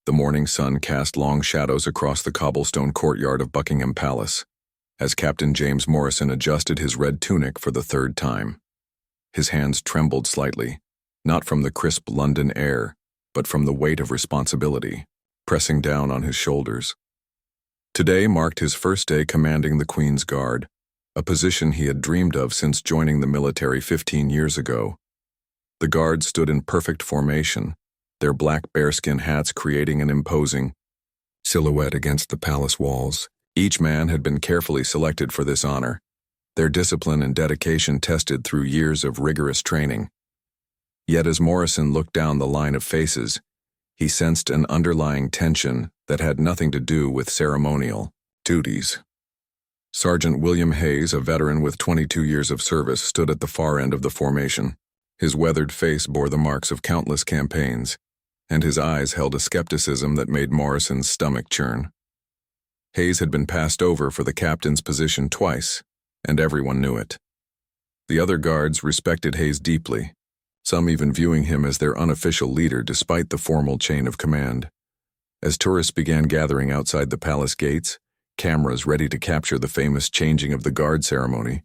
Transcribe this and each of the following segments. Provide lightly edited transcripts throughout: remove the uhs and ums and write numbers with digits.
The morning sun cast long shadows across the cobblestone courtyard of Buckingham Palace, as Captain James Morrison adjusted his red tunic for the third time. His hands trembled slightly, not from the crisp London air, but from the weight of responsibility, pressing down on his shoulders. Today marked his first day commanding the Queen's Guard, a position he had dreamed of since joining the military 15 years ago. The Guard stood in perfect formation, their black bearskin hats creating an imposing silhouette against the palace walls. Each man had been carefully selected for this honor, their discipline and dedication tested through years of rigorous training. Yet as Morrison looked down the line of faces, he sensed an underlying tension that had nothing to do with ceremonial duties. Sergeant William Hayes, a veteran with 22 years of service, stood at the far end of the formation. His weathered face bore the marks of countless campaigns, and his eyes held a skepticism that made Morrison's stomach churn. Hayes had been passed over for the captain's position twice, and everyone knew it. The other guards respected Hayes deeply, some even viewing him as their unofficial leader despite the formal chain of command. As tourists began gathering outside the palace gates, cameras ready to capture the famous changing of the guard ceremony,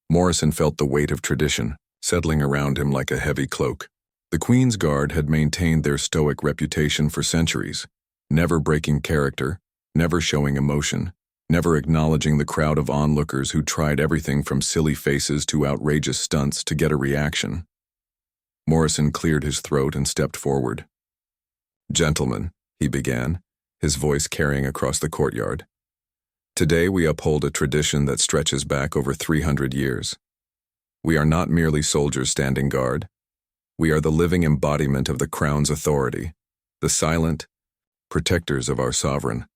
Morrison felt the weight of tradition settling around him like a heavy cloak. The Queen's Guard had maintained their stoic reputation for centuries, never breaking character, never showing emotion, never acknowledging the crowd of onlookers who tried everything from silly faces to outrageous stunts to get a reaction. Morrison cleared his throat and stepped forward. "Gentlemen," he began, his voice carrying across the courtyard. "Today we uphold a tradition that stretches back over 300 years. We are not merely soldiers standing guard. We are the living embodiment of the Crown's authority, the silent protectors of our sovereign."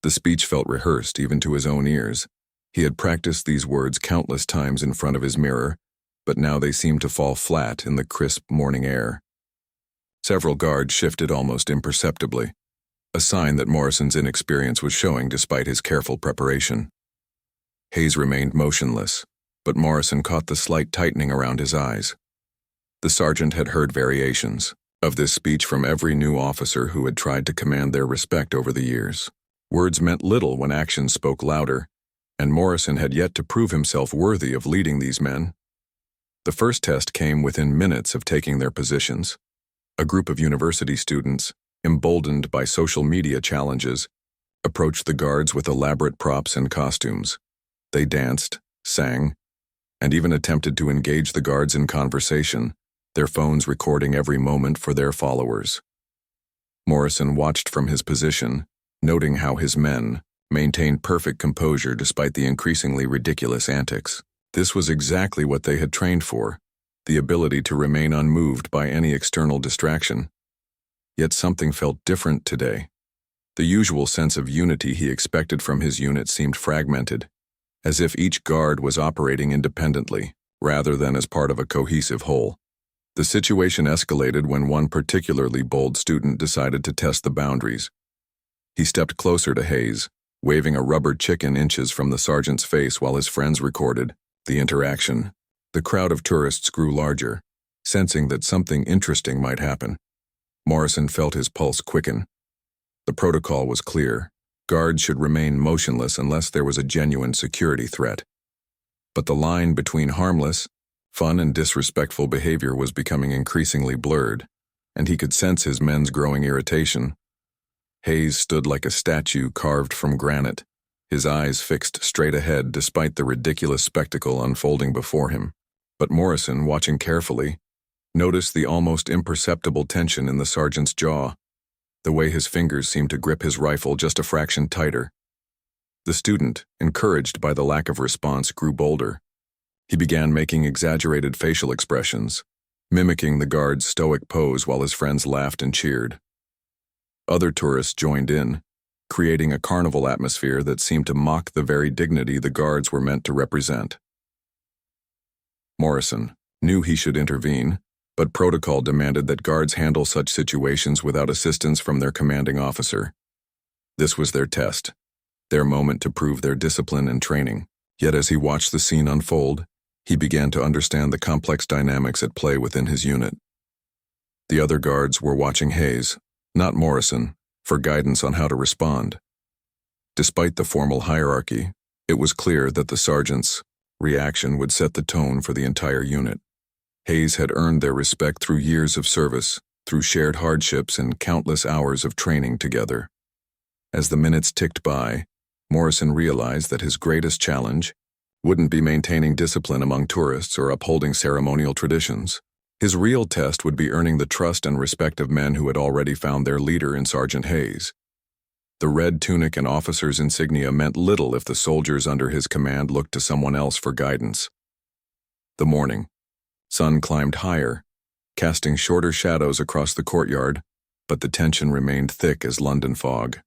The speech felt rehearsed even to his own ears. He had practiced these words countless times in front of his mirror, but now they seemed to fall flat in the crisp morning air. Several guards shifted almost imperceptibly, a sign that Morrison's inexperience was showing despite his careful preparation. Hayes remained motionless, but Morrison caught the slight tightening around his eyes. The sergeant had heard variations of this speech from every new officer who had tried to command their respect over the years. Words meant little when actions spoke louder, and Morrison had yet to prove himself worthy of leading these men. The first test came within minutes of taking their positions. A group of university students, emboldened by social media challenges, approached the guards with elaborate props and costumes. They danced, sang, and even attempted to engage the guards in conversation, their phones recording every moment for their followers. Morrison watched from his position, noting how his men maintained perfect composure despite the increasingly ridiculous antics. This was exactly what they had trained for, the ability to remain unmoved by any external distraction. Yet something felt different today. The usual sense of unity he expected from his unit seemed fragmented, as if each guard was operating independently, rather than as part of a cohesive whole. The situation escalated when one particularly bold student decided to test the boundaries. He stepped closer to Hayes, waving a rubber chicken inches from the sergeant's face while his friends recorded the interaction. The crowd of tourists grew larger, sensing that something interesting might happen. Morrison felt his pulse quicken. The protocol was clear. Guards should remain motionless unless there was a genuine security threat. But the line between harmless, fun, and disrespectful behavior was becoming increasingly blurred, and he could sense his men's growing irritation. Hayes stood like a statue carved from granite, his eyes fixed straight ahead despite the ridiculous spectacle unfolding before him. But Morrison, watching carefully, noticed the almost imperceptible tension in the sergeant's jaw, the way his fingers seemed to grip his rifle just a fraction tighter. The student, encouraged by the lack of response, grew bolder. He began making exaggerated facial expressions, mimicking the guard's stoic pose while his friends laughed and cheered. Other tourists joined in, creating a carnival atmosphere that seemed to mock the very dignity the guards were meant to represent. Morrison knew he should intervene, but protocol demanded that guards handle such situations without assistance from their commanding officer. This was their test, their moment to prove their discipline and training. Yet as he watched the scene unfold, he began to understand the complex dynamics at play within his unit. The other guards were watching Hayes, not Morrison, for guidance on how to respond. Despite the formal hierarchy, it was clear that the sergeant's reaction would set the tone for the entire unit. Hayes had earned their respect through years of service, through shared hardships and countless hours of training together. As the minutes ticked by, Morrison realized that his greatest challenge wouldn't be maintaining discipline among tourists or upholding ceremonial traditions. His real test would be earning the trust and respect of men who had already found their leader in Sergeant Hayes. The red tunic and officer's insignia meant little if the soldiers under his command looked to someone else for guidance. The morning sun climbed higher, casting shorter shadows across the courtyard, but the tension remained thick as London fog.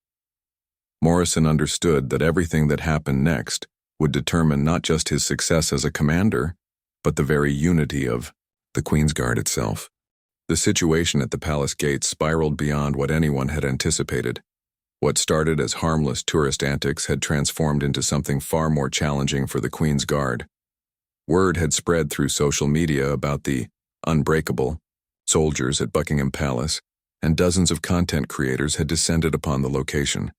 Morrison understood that everything that happened next would determine not just his success as a commander, but the very unity of the Queen's Guard itself. The situation at the palace gates spiraled beyond what anyone had anticipated. What started as harmless tourist antics had transformed into something far more challenging for the Queen's Guard. Word had spread through social media about the unbreakable soldiers at Buckingham Palace, and dozens of content creators had descended upon the location,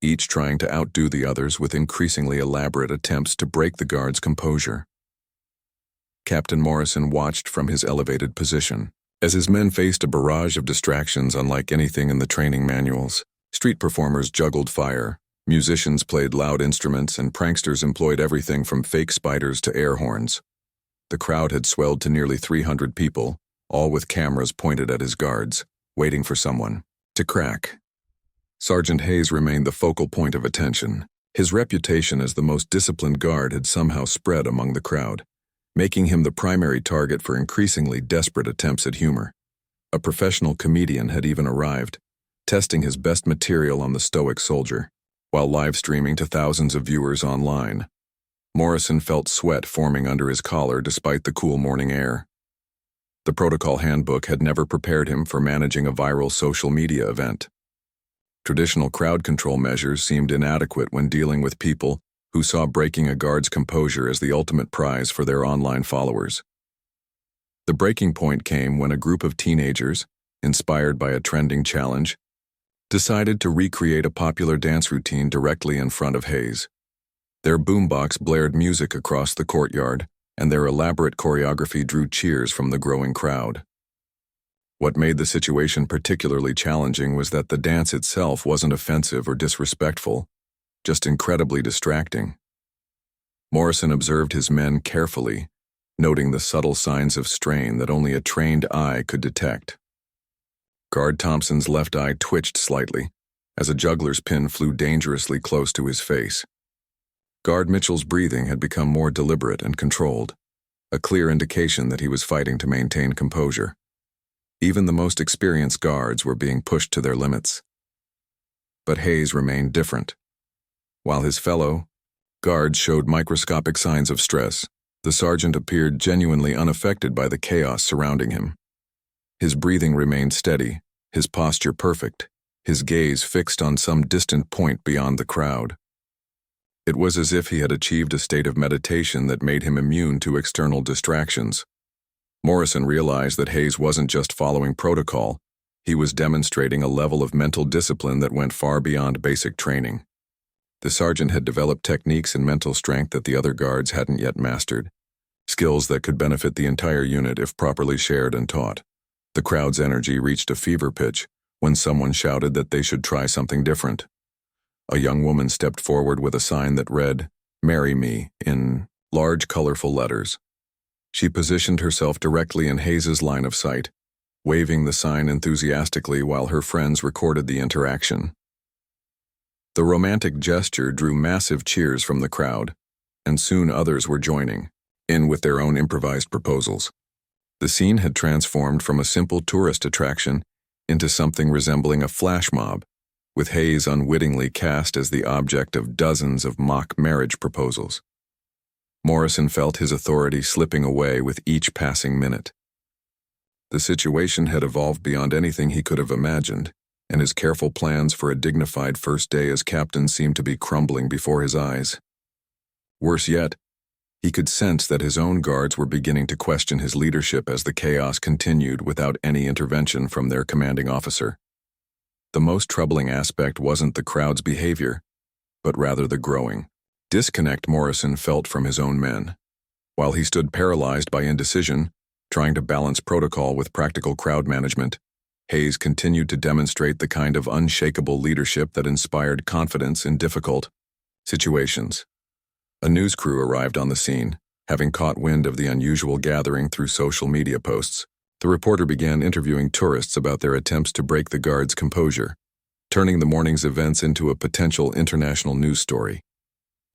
each trying to outdo the others with increasingly elaborate attempts to break the Guard's composure. Captain Morrison watched from his elevated position. As his men faced a barrage of distractions unlike anything in the training manuals, street performers juggled fire, musicians played loud instruments, and pranksters employed everything from fake spiders to air horns. The crowd had swelled to nearly 300 people, all with cameras pointed at his guards, waiting for someone to crack. Sergeant Hayes remained the focal point of attention. His reputation as the most disciplined guard had somehow spread among the crowd, making him the primary target for increasingly desperate attempts at humor. A professional comedian had even arrived, testing his best material on the stoic soldier, while live streaming to thousands of viewers online. Morrison felt sweat forming under his collar despite the cool morning air. The protocol handbook had never prepared him for managing a viral social media event. Traditional crowd control measures seemed inadequate when dealing with people who saw breaking a guard's composure as the ultimate prize for their online followers. The breaking point came when a group of teenagers, inspired by a trending challenge, decided to recreate a popular dance routine directly in front of Hayes. Their boombox blared music across the courtyard, and their elaborate choreography drew cheers from the growing crowd. What made the situation particularly challenging was that the dance itself wasn't offensive or disrespectful, just incredibly distracting. Morrison observed his men carefully, noting the subtle signs of strain that only a trained eye could detect. Guard Thompson's left eye twitched slightly, as a juggler's pin flew dangerously close to his face. Guard Mitchell's breathing had become more deliberate and controlled, a clear indication that he was fighting to maintain composure. Even the most experienced guards were being pushed to their limits. But Hayes remained different. While his fellow guards showed microscopic signs of stress, the sergeant appeared genuinely unaffected by the chaos surrounding him. His breathing remained steady, his posture perfect, his gaze fixed on some distant point beyond the crowd. It was as if he had achieved a state of meditation that made him immune to external distractions. Morrison realized that Hayes wasn't just following protocol, he was demonstrating a level of mental discipline that went far beyond basic training. The sergeant had developed techniques and mental strength that the other guards hadn't yet mastered, skills that could benefit the entire unit if properly shared and taught. The crowd's energy reached a fever pitch when someone shouted that they should try something different. A young woman stepped forward with a sign that read, "Marry me," in large, colorful letters. She positioned herself directly in Hayes's line of sight, waving the sign enthusiastically while her friends recorded the interaction. The romantic gesture drew massive cheers from the crowd, and soon others were joining in with their own improvised proposals. The scene had transformed from a simple tourist attraction into something resembling a flash mob, with Hayes unwittingly cast as the object of dozens of mock marriage proposals. Morrison felt his authority slipping away with each passing minute. The situation had evolved beyond anything he could have imagined, and his careful plans for a dignified first day as captain seemed to be crumbling before his eyes. Worse yet, he could sense that his own guards were beginning to question his leadership as the chaos continued without any intervention from their commanding officer. The most troubling aspect wasn't the crowd's behavior, but rather the growing disconnect Morrison felt from his own men. While he stood paralyzed by indecision, trying to balance protocol with practical crowd management, Hayes continued to demonstrate the kind of unshakable leadership that inspired confidence in difficult situations. A news crew arrived on the scene, having caught wind of the unusual gathering through social media posts. The reporter began interviewing tourists about their attempts to break the guards' composure, turning the morning's events into a potential international news story.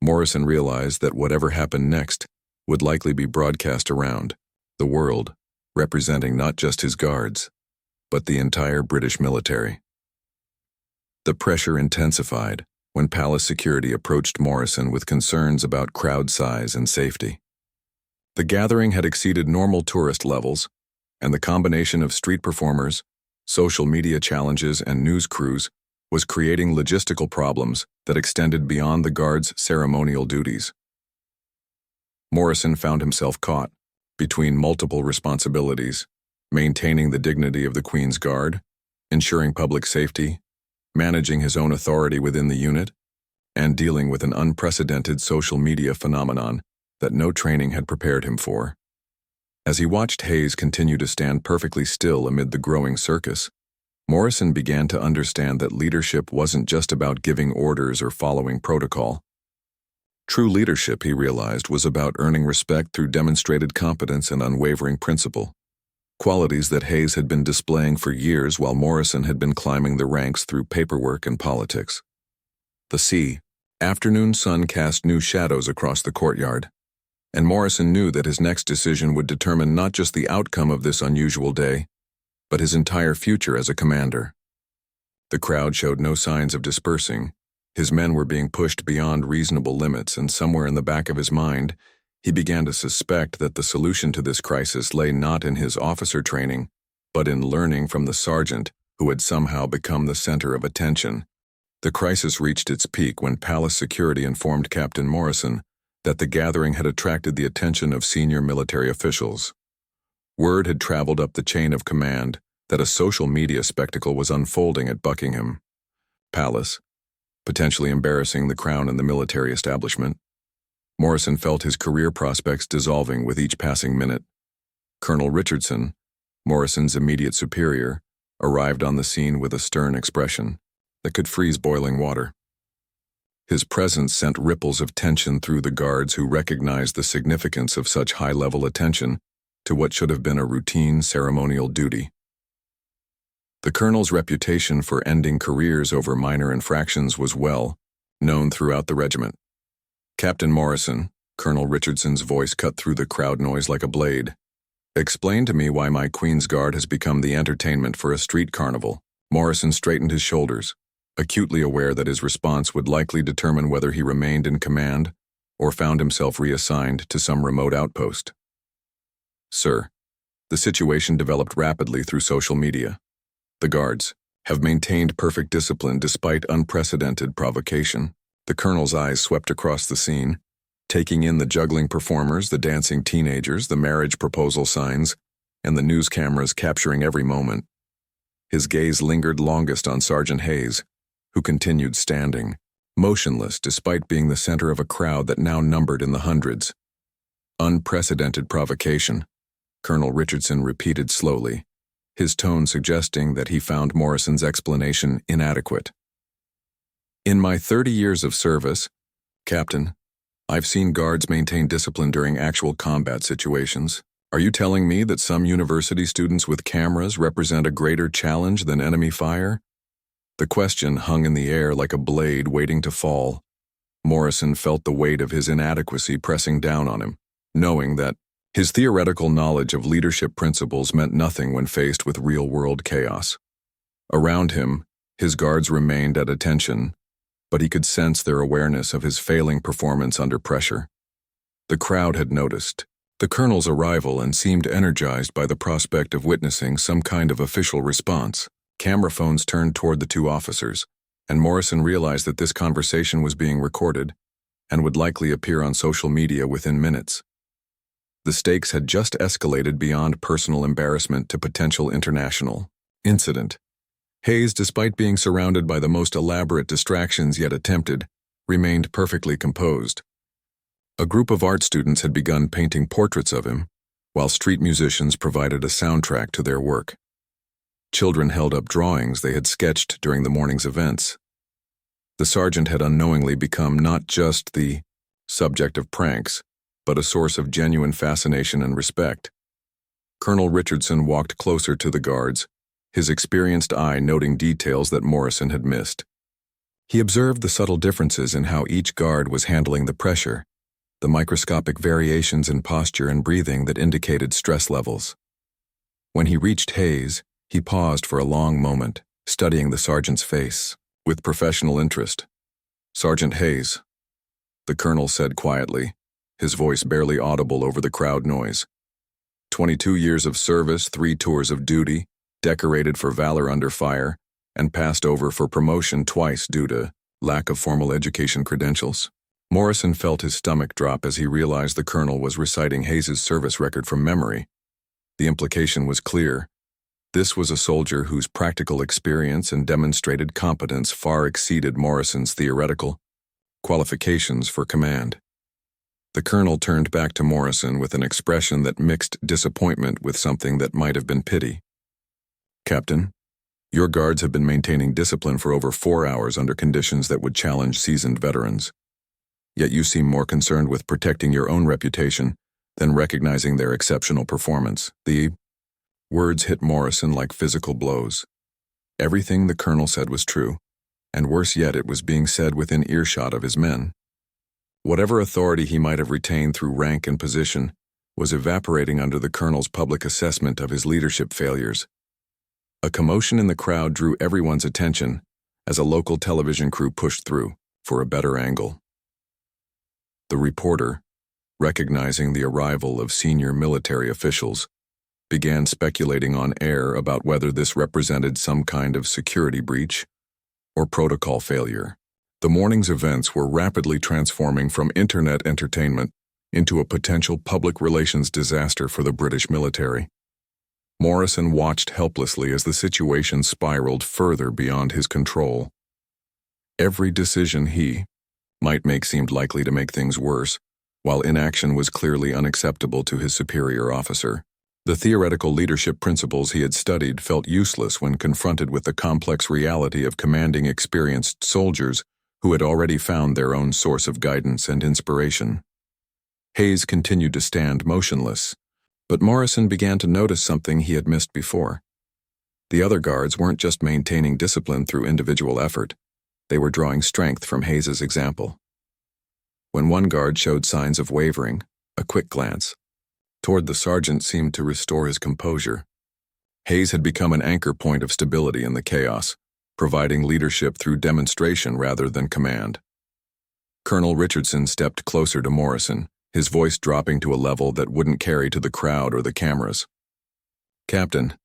Morrison realized that whatever happened next would likely be broadcast around the world, representing not just his guards, but the entire British military. The pressure intensified when palace security approached Morrison with concerns about crowd size and safety. The gathering had exceeded normal tourist levels, and the combination of street performers, social media challenges, and news crews was creating logistical problems that extended beyond the guards' ceremonial duties. Morrison found himself caught between multiple responsibilities: maintaining the dignity of the Queen's Guard, ensuring public safety, managing his own authority within the unit, and dealing with an unprecedented social media phenomenon that no training had prepared him for. As he watched Hayes continue to stand perfectly still amid the growing circus, Morrison began to understand that leadership wasn't just about giving orders or following protocol. True leadership, he realized, was about earning respect through demonstrated competence and unwavering principle, qualities that Hayes had been displaying for years while Morrison had been climbing the ranks through paperwork and politics. The afternoon sun cast new shadows across the courtyard, and Morrison knew that his next decision would determine not just the outcome of this unusual day, but his entire future as a commander. The crowd showed no signs of dispersing. His men were being pushed beyond reasonable limits, and somewhere in the back of his mind, he began to suspect that the solution to this crisis lay not in his officer training, but in learning from the sergeant who had somehow become the center of attention. The crisis reached its peak when palace security informed Captain Morrison that the gathering had attracted the attention of senior military officials. Word had traveled up the chain of command that a social media spectacle was unfolding at Buckingham Palace, potentially embarrassing the crown and the military establishment. Morrison felt his career prospects dissolving with each passing minute. Colonel Richardson, Morrison's immediate superior, arrived on the scene with a stern expression that could freeze boiling water. His presence sent ripples of tension through the guards, who recognized the significance of such high-level attention to what should have been a routine ceremonial duty. The colonel's reputation for ending careers over minor infractions was well known throughout the regiment. "Captain Morrison," Colonel Richardson's voice cut through the crowd noise like a blade, "explain to me why my Queen's Guard has become the entertainment for a street carnival." Morrison straightened his shoulders, acutely aware that his response would likely determine whether he remained in command or found himself reassigned to some remote outpost. "Sir, the situation developed rapidly through social media. The guards have maintained perfect discipline despite unprecedented provocation." The colonel's eyes swept across the scene, taking in the juggling performers, the dancing teenagers, the marriage proposal signs, and the news cameras capturing every moment. His gaze lingered longest on Sergeant Hayes, who continued standing, motionless despite being the center of a crowd that now numbered in the hundreds. "Unprecedented provocation," Colonel Richardson repeated slowly, his tone suggesting that he found Morrison's explanation inadequate. "In my 30 years of service, Captain, I've seen guards maintain discipline during actual combat situations. Are you telling me that some university students with cameras represent a greater challenge than enemy fire?" The question hung in the air like a blade waiting to fall. Morrison felt the weight of his inadequacy pressing down on him, knowing that his theoretical knowledge of leadership principles meant nothing when faced with real-world chaos. Around him, his guards remained at attention, but he could sense their awareness of his failing performance under pressure. The crowd had noticed the colonel's arrival and seemed energized by the prospect of witnessing some kind of official response. Camera phones turned toward the two officers, and Morrison realized that this conversation was being recorded and would likely appear on social media within minutes. The stakes had just escalated beyond personal embarrassment to potential international incident. Hayes, despite being surrounded by the most elaborate distractions yet attempted, remained perfectly composed. A group of art students had begun painting portraits of him, while street musicians provided a soundtrack to their work. Children held up drawings they had sketched during the morning's events. The sergeant had unknowingly become not just the subject of pranks, but a source of genuine fascination and respect. Colonel Richardson walked closer to the guards, his experienced eye noting details that Morrison had missed. He observed the subtle differences in how each guard was handling the pressure, the microscopic variations in posture and breathing that indicated stress levels. When he reached Hayes, he paused for a long moment, studying the sergeant's face with professional interest. "Sergeant Hayes," the colonel said quietly, his voice barely audible over the crowd noise. 22 years of service, 3 tours of duty, decorated for valor under fire, and passed over for promotion twice due to lack of formal education credentials. Morrison felt his stomach drop as he realized the colonel was reciting Hayes's service record from memory. The implication was clear. This was a soldier whose practical experience and demonstrated competence far exceeded Morrison's theoretical qualifications for command. The colonel turned back to Morrison with an expression that mixed disappointment with something that might have been pity. "Captain, your guards have been maintaining discipline for over 4 hours under conditions that would challenge seasoned veterans. Yet you seem more concerned with protecting your own reputation than recognizing their exceptional performance." The words hit Morrison like physical blows. Everything the colonel said was true, and worse yet, it was being said within earshot of his men. Whatever authority he might have retained through rank and position was evaporating under the colonel's public assessment of his leadership failures. A commotion in the crowd drew everyone's attention as a local television crew pushed through for a better angle. The reporter, recognizing the arrival of senior military officials, began speculating on air about whether this represented some kind of security breach or protocol failure. The morning's events were rapidly transforming from internet entertainment into a potential public relations disaster for the British military. Morrison watched helplessly as the situation spiraled further beyond his control. Every decision he might make seemed likely to make things worse, while inaction was clearly unacceptable to his superior officer. The theoretical leadership principles he had studied felt useless when confronted with the complex reality of commanding experienced soldiers who had already found their own source of guidance and inspiration. Hayes continued to stand motionless, but Morrison began to notice something he had missed before. The other guards weren't just maintaining discipline through individual effort, they were drawing strength from Hayes's example. When one guard showed signs of wavering, a quick glance toward the sergeant seemed to restore his composure. Hayes had become an anchor point of stability in the chaos, providing leadership through demonstration rather than command. Colonel Richardson stepped closer to Morrison, his voice dropping to a level that wouldn't carry to the crowd or the cameras. "Captain,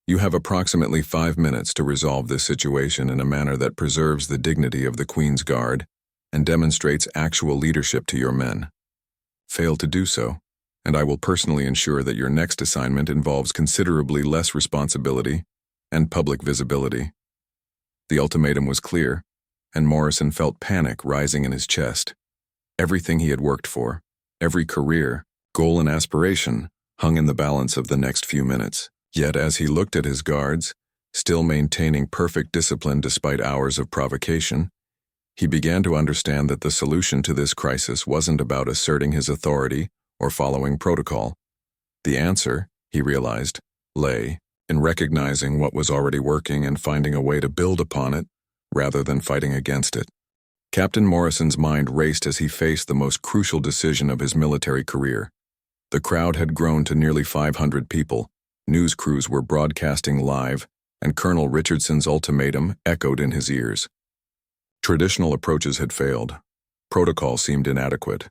you have approximately 5 minutes to resolve this situation in a manner that preserves the dignity of the Queen's Guard and demonstrates actual leadership to your men. Fail to do so, and I will personally ensure that your next assignment involves considerably less responsibility and public visibility." The ultimatum was clear, and Morrison felt panic rising in his chest. Everything he had worked for, every career, goal and aspiration, hung in the balance of the next few minutes. Yet as he looked at his guards, still maintaining perfect discipline despite hours of provocation, he began to understand that the solution to this crisis wasn't about asserting his authority or following protocol. The answer, he realized, lay in recognizing what was already working and finding a way to build upon it rather than fighting against it. Captain Morrison's mind raced as he faced the most crucial decision of his military career. The crowd had grown to nearly 500 people, news crews were broadcasting live, and Colonel Richardson's ultimatum echoed in his ears. Traditional approaches had failed, protocol seemed inadequate,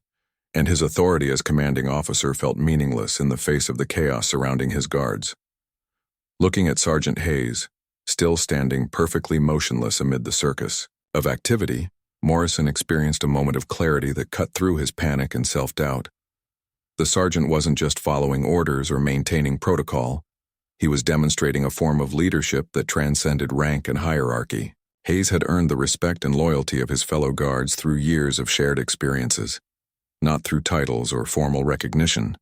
and his authority as commanding officer felt meaningless in the face of the chaos surrounding his guards. Looking at Sergeant Hayes, still standing perfectly motionless amid the circus of activity, Morrison experienced a moment of clarity that cut through his panic and self-doubt. The sergeant wasn't just following orders or maintaining protocol. He was demonstrating a form of leadership that transcended rank and hierarchy. Hayes had earned the respect and loyalty of his fellow guards through years of shared experiences, not through titles or formal recognition.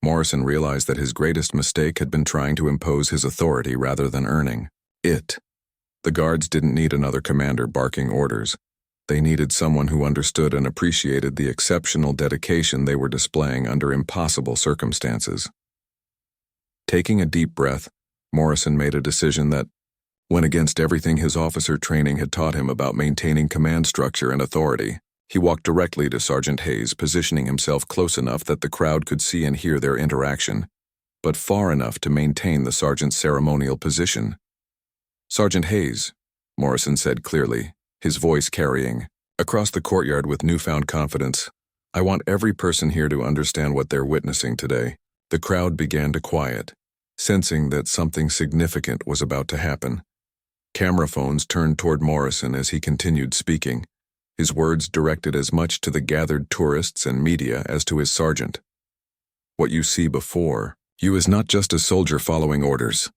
Morrison realized that his greatest mistake had been trying to impose his authority rather than earning it. The guards didn't need another commander barking orders. They needed someone who understood and appreciated the exceptional dedication they were displaying under impossible circumstances. Taking a deep breath, Morrison made a decision that went against everything his officer training had taught him about maintaining command structure and authority. He walked directly to Sergeant Hayes, positioning himself close enough that the crowd could see and hear their interaction, but far enough to maintain the sergeant's ceremonial position. "Sergeant Hayes," Morrison said clearly, his voice carrying across the courtyard with newfound confidence, "I want every person here to understand what they're witnessing today." The crowd began to quiet, sensing that something significant was about to happen. Camera phones turned toward Morrison as he continued speaking, his words directed as much to the gathered tourists and media as to his sergeant. "What you see before you is not just a soldier following orders,"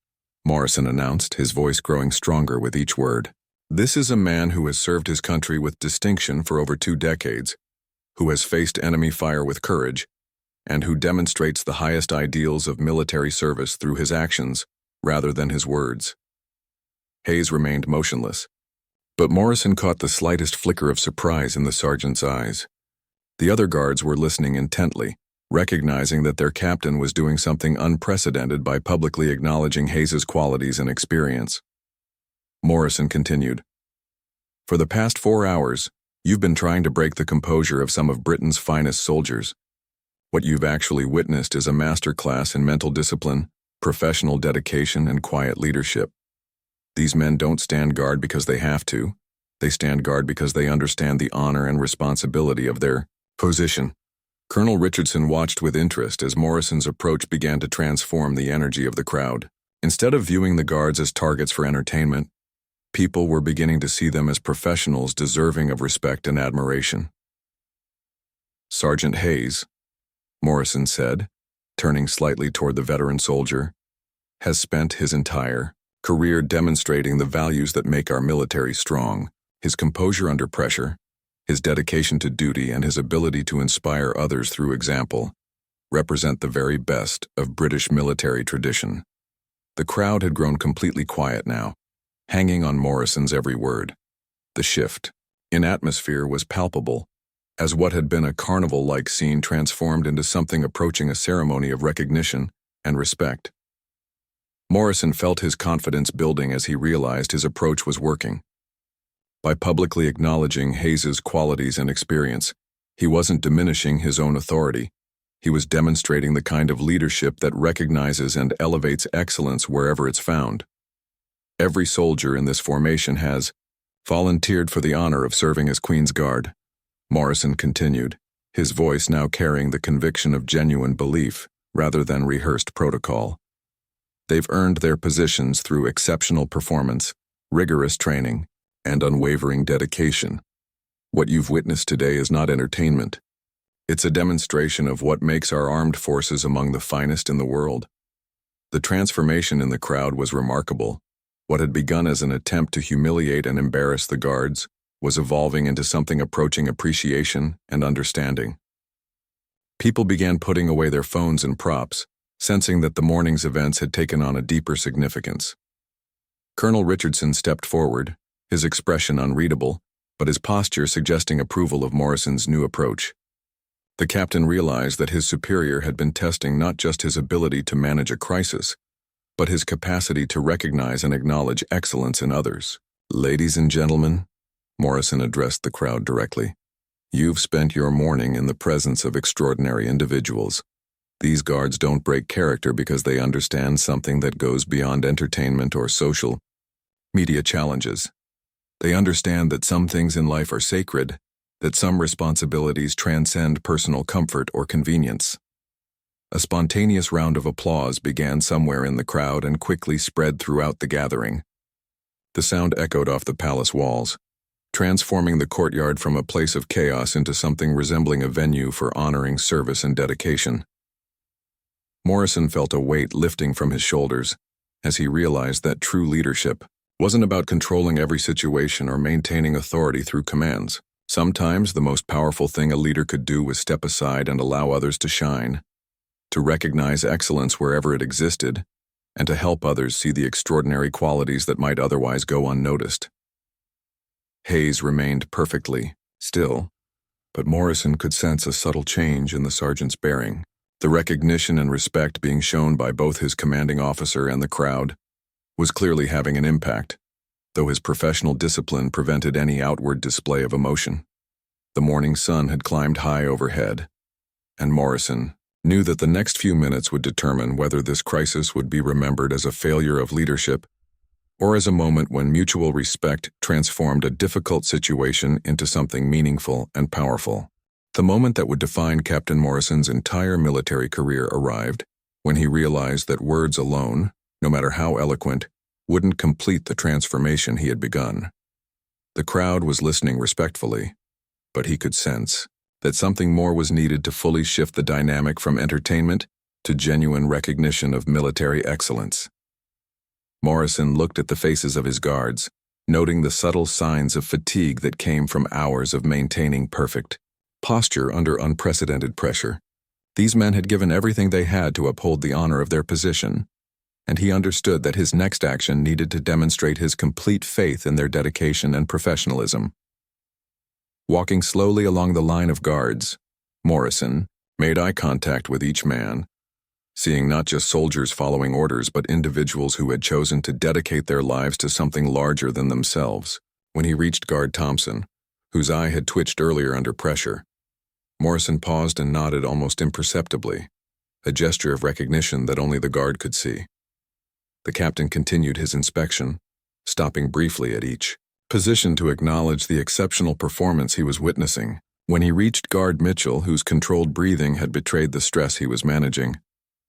Morrison announced, his voice growing stronger with each word. "This is a man who has served his country with distinction for over 2 decades, who has faced enemy fire with courage, and who demonstrates the highest ideals of military service through his actions rather than his words." Hayes remained motionless, but Morrison caught the slightest flicker of surprise in the sergeant's eyes. The other guards were listening intently, recognizing that their captain was doing something unprecedented by publicly acknowledging Hayes's qualities and experience. Morrison continued, "For the past 4 hours, you've been trying to break the composure of some of Britain's finest soldiers. What you've actually witnessed is a masterclass in mental discipline, professional dedication, and quiet leadership. These men don't stand guard because they have to. They stand guard because they understand the honor and responsibility of their position." Colonel Richardson watched with interest as Morrison's approach began to transform the energy of the crowd. Instead of viewing the guards as targets for entertainment, people were beginning to see them as professionals deserving of respect and admiration. "Sergeant Hayes," Morrison said, turning slightly toward the veteran soldier, "has spent his entire career demonstrating the values that make our military strong. His composure under pressure, his dedication to duty, and his ability to inspire others through example represent the very best of British military tradition." The crowd had grown completely quiet now, hanging on Morrison's every word. The shift in atmosphere was palpable, as what had been a carnival-like scene transformed into something approaching a ceremony of recognition and respect. Morrison felt his confidence building as he realized his approach was working. By publicly acknowledging Hayes's qualities and experience, he wasn't diminishing his own authority. He was demonstrating the kind of leadership that recognizes and elevates excellence wherever it's found. "Every soldier in this formation has volunteered for the honor of serving as Queen's Guard," Morrison continued, his voice now carrying the conviction of genuine belief rather than rehearsed protocol. "They've earned their positions through exceptional performance, rigorous training, and unwavering dedication. What you've witnessed today is not entertainment. It's a demonstration of what makes our armed forces among the finest in the world." The transformation in the crowd was remarkable. What had begun as an attempt to humiliate and embarrass the guards was evolving into something approaching appreciation and understanding. People began putting away their phones and props, sensing that the morning's events had taken on a deeper significance. Colonel Richardson stepped forward, his expression unreadable, but his posture suggesting approval of Morrison's new approach. The captain realized that his superior had been testing not just his ability to manage a crisis, but his capacity to recognize and acknowledge excellence in others. "Ladies and gentlemen," Morrison addressed the crowd directly, "you've spent your morning in the presence of extraordinary individuals. These guards don't break character because they understand something that goes beyond entertainment or social media challenges. They understand that some things in life are sacred, that some responsibilities transcend personal comfort or convenience." A spontaneous round of applause began somewhere in the crowd and quickly spread throughout the gathering. The sound echoed off the palace walls, transforming the courtyard from a place of chaos into something resembling a venue for honoring service and dedication. Morrison felt a weight lifting from his shoulders as he realized that true leadership wasn't about controlling every situation or maintaining authority through commands. Sometimes the most powerful thing a leader could do was step aside and allow others to shine, to recognize excellence wherever it existed, and to help others see the extraordinary qualities that might otherwise go unnoticed. Hayes remained perfectly still, but Morrison could sense a subtle change in the sergeant's bearing. The recognition and respect being shown by both his commanding officer and the crowd was clearly having an impact, though his professional discipline prevented any outward display of emotion. The morning sun had climbed high overhead, and Morrison knew that the next few minutes would determine whether this crisis would be remembered as a failure of leadership or as a moment when mutual respect transformed a difficult situation into something meaningful and powerful. The moment that would define Captain Morrison's entire military career arrived when he realized that words alone, no matter how eloquent, wouldn't complete the transformation he had begun. The crowd was listening respectfully, but he could sense that something more was needed to fully shift the dynamic from entertainment to genuine recognition of military excellence. Morrison looked at the faces of his guards, noting the subtle signs of fatigue that came from hours of maintaining perfect posture under unprecedented pressure. These men had given everything they had to uphold the honor of their position, and he understood that his next action needed to demonstrate his complete faith in their dedication and professionalism. Walking slowly along the line of guards, Morrison made eye contact with each man, seeing not just soldiers following orders but individuals who had chosen to dedicate their lives to something larger than themselves. When he reached Guard Thompson, whose eye had twitched earlier under pressure, Morrison paused and nodded almost imperceptibly, a gesture of recognition that only the guard could see. The captain continued his inspection, stopping briefly at each position to acknowledge the exceptional performance he was witnessing. When he reached Guard Mitchell, whose controlled breathing had betrayed the stress he was managing,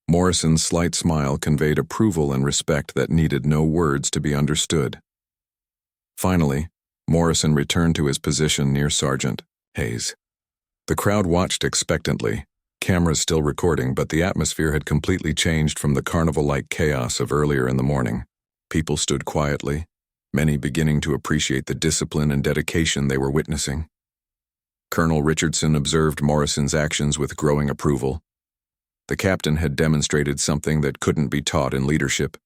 Morrison's slight smile conveyed approval and respect that needed no words to be understood. Finally, Morrison returned to his position near Sergeant Hayes. The crowd watched expectantly, cameras still recording, but the atmosphere had completely changed from the carnival-like chaos of earlier in the morning. People stood quietly, many beginning to appreciate the discipline and dedication they were witnessing. Colonel Richardson observed Morrison's actions with growing approval. The captain had demonstrated something that couldn't be taught in leadership: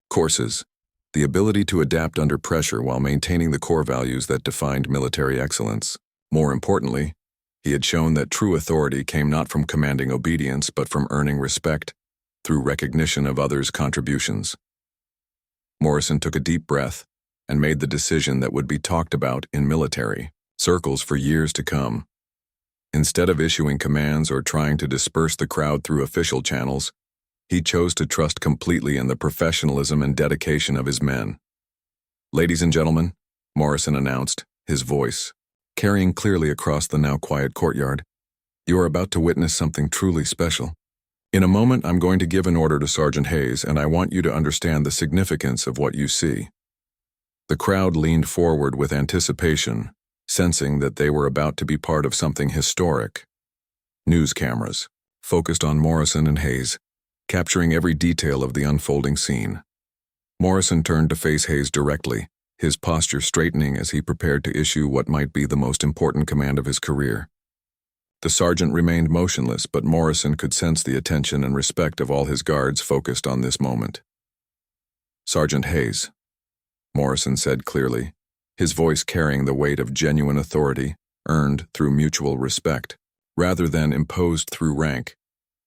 courses, the ability to adapt under pressure while maintaining the core values that defined military excellence. More importantly, he had shown that true authority came not from commanding obedience but from earning respect through recognition of others' contributions. Morrison took a deep breath and made the decision that would be talked about in military circles for years to come. Instead of issuing commands or trying to disperse the crowd through official channels, he chose to trust completely in the professionalism and dedication of his men. "Ladies and gentlemen," Morrison announced, his voice carrying clearly across the now quiet courtyard, "you are about to witness something truly special. In a moment, I'm going to give an order to Sergeant Hayes, and I want you to understand the significance of what you see." The crowd leaned forward with anticipation, sensing that they were about to be part of something historic. News cameras focused on Morrison and Hayes, capturing every detail of the unfolding scene. Morrison turned to face Hayes directly, his posture straightening as he prepared to issue what might be the most important command of his career. The sergeant remained motionless, but Morrison could sense the attention and respect of all his guards focused on this moment. "Sergeant Hayes," Morrison said clearly, his voice carrying the weight of genuine authority earned through mutual respect, rather than imposed through rank.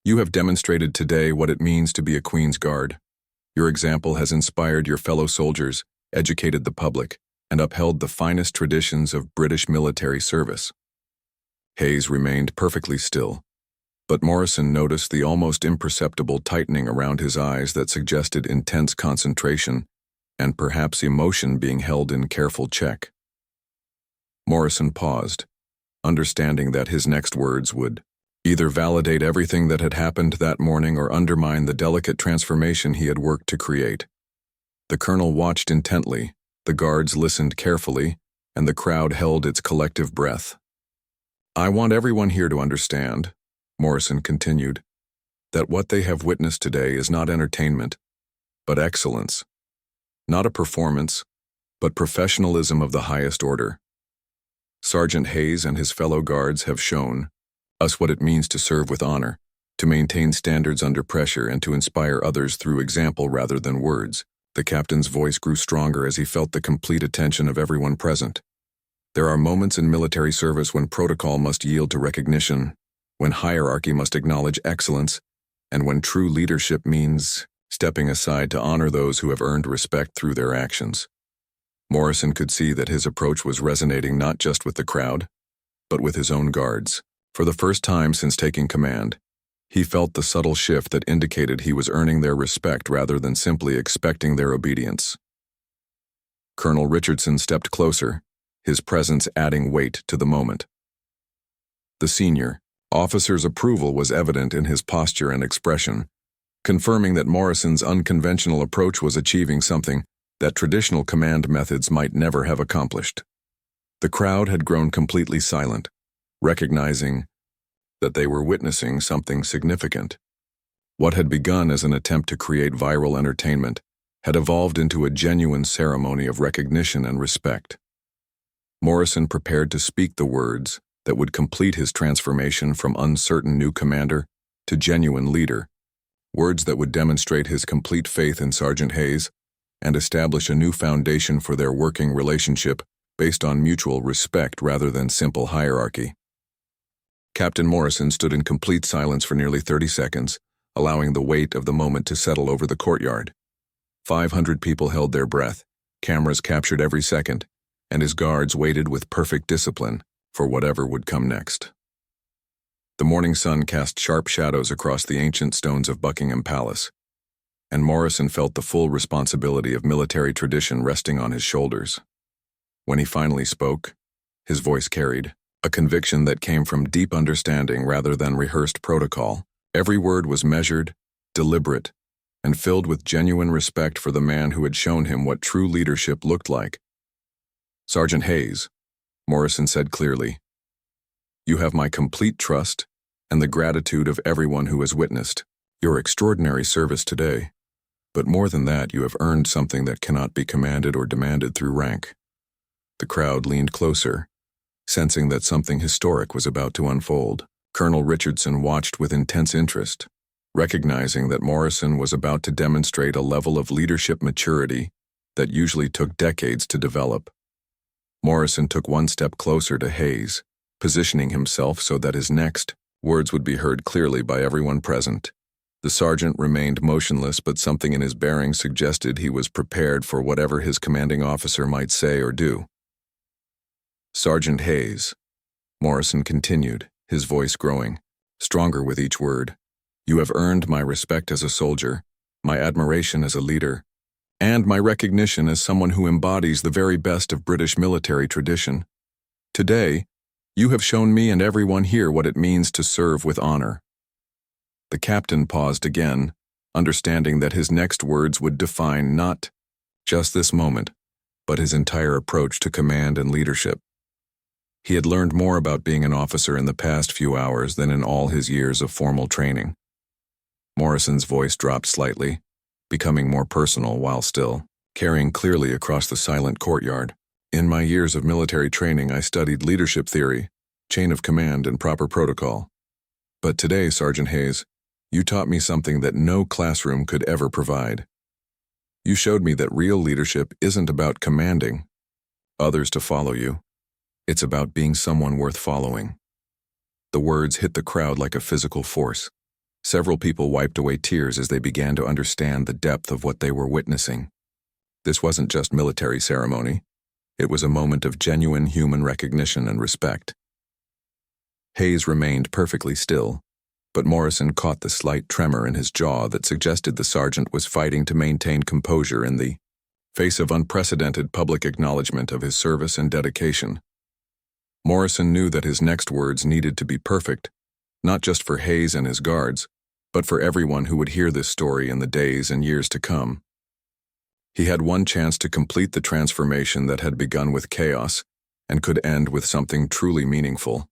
"You have demonstrated today what it means to be a Queen's Guard. Your example has inspired your fellow soldiers, educated the public, and upheld the finest traditions of British military service." Hayes remained perfectly still, but Morrison noticed the almost imperceptible tightening around his eyes that suggested intense concentration and perhaps emotion being held in careful check. Morrison paused, understanding that his next words would either validate everything that had happened that morning or undermine the delicate transformation he had worked to create. The colonel watched intently, the guards listened carefully, and the crowd held its collective breath. "I want everyone here to understand," Morrison continued, that what they have witnessed today is not entertainment, but excellence. Not a performance, but professionalism of the highest order. Sergeant Hayes and his fellow guards have shown us what it means to serve with honor, to maintain standards under pressure, and to inspire others through example rather than words. The captain's voice grew stronger as he felt the complete attention of everyone present. There are moments in military service when protocol must yield to recognition, when hierarchy must acknowledge excellence, and when true leadership means stepping aside to honor those who have earned respect through their actions. Morrison could see that his approach was resonating not just with the crowd, but with his own guards. For the first time since taking command, he felt the subtle shift that indicated he was earning their respect rather than simply expecting their obedience. Colonel Richardson stepped closer, his presence adding weight to the moment. The senior officer's approval was evident in his posture and expression, confirming that Morrison's unconventional approach was achieving something that traditional command methods might never have accomplished. The crowd had grown completely silent, recognizing that they were witnessing something significant. What had begun as an attempt to create viral entertainment had evolved into a genuine ceremony of recognition and respect. Morrison prepared to speak the words that would complete his transformation from uncertain new commander to genuine leader, words that would demonstrate his complete faith in Sergeant Hayes and establish a new foundation for their working relationship based on mutual respect rather than simple hierarchy. Captain Morrison stood in complete silence for nearly 30 seconds, allowing the weight of the moment to settle over the courtyard. 500 people held their breath, cameras captured every second, and his guards waited with perfect discipline for whatever would come next. The morning sun cast sharp shadows across the ancient stones of Buckingham Palace, and Morrison felt the full responsibility of military tradition resting on his shoulders. When he finally spoke, his voice carried a conviction that came from deep understanding rather than rehearsed protocol. Every word was measured, deliberate, and filled with genuine respect for the man who had shown him what true leadership looked like. "Sergeant Hayes," Morrison said clearly, "you have my complete trust and the gratitude of everyone who has witnessed your extraordinary service today. But more than that, you have earned something that cannot be commanded or demanded through rank." The crowd leaned closer, sensing that something historic was about to unfold. Colonel Richardson watched with intense interest, recognizing that Morrison was about to demonstrate a level of leadership maturity that usually took decades to develop. Morrison took one step closer to Hayes, positioning himself so that his next words would be heard clearly by everyone present. The sergeant remained motionless, but something in his bearing suggested he was prepared for whatever his commanding officer might say or do. "Sergeant Hayes," Morrison continued, his voice growing, stronger with each word, "you have earned my respect as a soldier, my admiration as a leader, and my recognition as someone who embodies the very best of British military tradition. Today, you have shown me and everyone here what it means to serve with honor." The captain paused again, understanding that his next words would define not just this moment, but his entire approach to command and leadership. He had learned more about being an officer in the past few hours than in all his years of formal training. Morrison's voice dropped slightly, becoming more personal while still carrying clearly across the silent courtyard. "In my years of military training, I studied leadership theory, chain of command, and proper protocol. But today, Sergeant Hayes, you taught me something that no classroom could ever provide. You showed me that real leadership isn't about commanding others to follow you. It's about being someone worth following." The words hit the crowd like a physical force. Several people wiped away tears as they began to understand the depth of what they were witnessing. This wasn't just military ceremony. It was a moment of genuine human recognition and respect. Hayes remained perfectly still, but Morrison caught the slight tremor in his jaw that suggested the sergeant was fighting to maintain composure in the face of unprecedented public acknowledgement of his service and dedication. Morrison knew that his next words needed to be perfect, not just for Hayes and his guards, but for everyone who would hear this story in the days and years to come. He had one chance to complete the transformation that had begun with chaos and could end with something truly meaningful.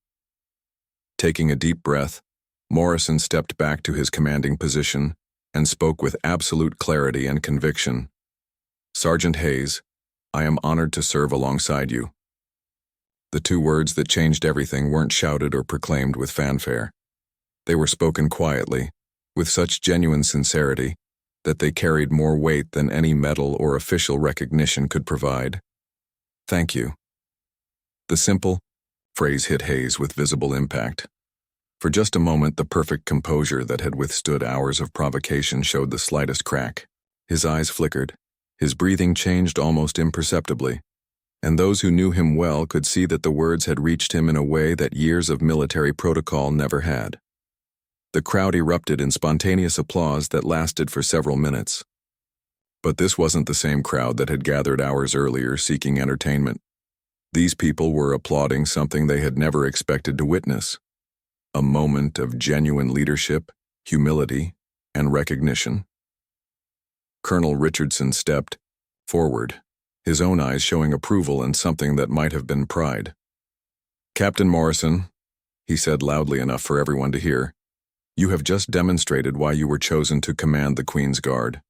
Taking a deep breath, Morrison stepped back to his commanding position and spoke with absolute clarity and conviction. "Sergeant Hayes, I am honored to serve alongside you." The two words that changed everything weren't shouted or proclaimed with fanfare. They were spoken quietly, with such genuine sincerity, that they carried more weight than any medal or official recognition could provide. "Thank you." The simple phrase hit Hayes with visible impact. For just a moment, the perfect composure that had withstood hours of provocation showed the slightest crack. His eyes flickered. His breathing changed almost imperceptibly, and those who knew him well could see that the words had reached him in a way that years of military protocol never had. The crowd erupted in spontaneous applause that lasted for several minutes. But this wasn't the same crowd that had gathered hours earlier seeking entertainment. These people were applauding something they had never expected to witness: a moment of genuine leadership, humility, and recognition. Colonel Richardson stepped forward, his own eyes showing approval and something that might have been pride. "Captain Morrison," he said loudly enough for everyone to hear, "you have just demonstrated why you were chosen to command the Queen's Guard.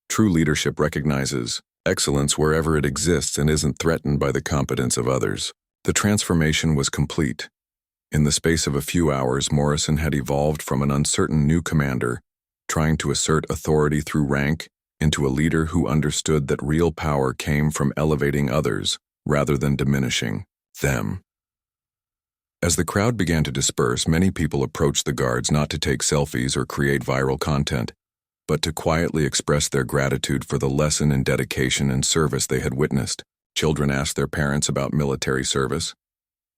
True leadership recognizes excellence wherever it exists and isn't threatened by the competence of others." The transformation was complete. In the space of a few hours, Morrison had evolved from an uncertain new commander, trying to assert authority through rank, into a leader who understood that real power came from elevating others rather than diminishing them. As the crowd began to disperse, many people approached the guards not to take selfies or create viral content, but to quietly express their gratitude for the lesson in dedication and service they had witnessed. Children asked their parents about military service.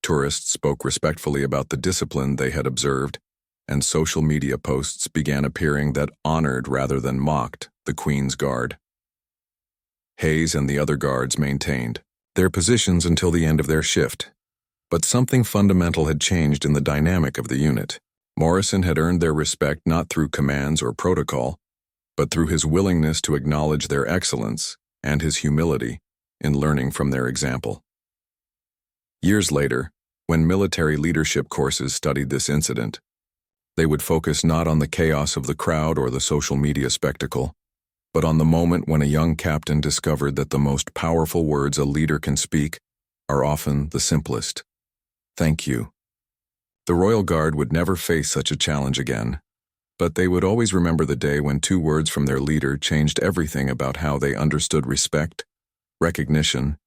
Tourists spoke respectfully about the discipline they had observed, and social media posts began appearing that honored rather than mocked the Queen's Guard. Hayes and the other guards maintained their positions until the end of their shift, but something fundamental had changed in the dynamic of the unit. Morrison had earned their respect not through commands or protocol, but through his willingness to acknowledge their excellence and his humility in learning from their example. Years later, when military leadership courses studied this incident, they would focus not on the chaos of the crowd or the social media spectacle, but on the moment when a young captain discovered that the most powerful words a leader can speak are often the simplest. "Thank you." The Royal Guard would never face such a challenge again, but they would always remember the day when two words from their leader changed everything about how they understood respect, recognition,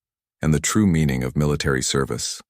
and the true meaning of military service.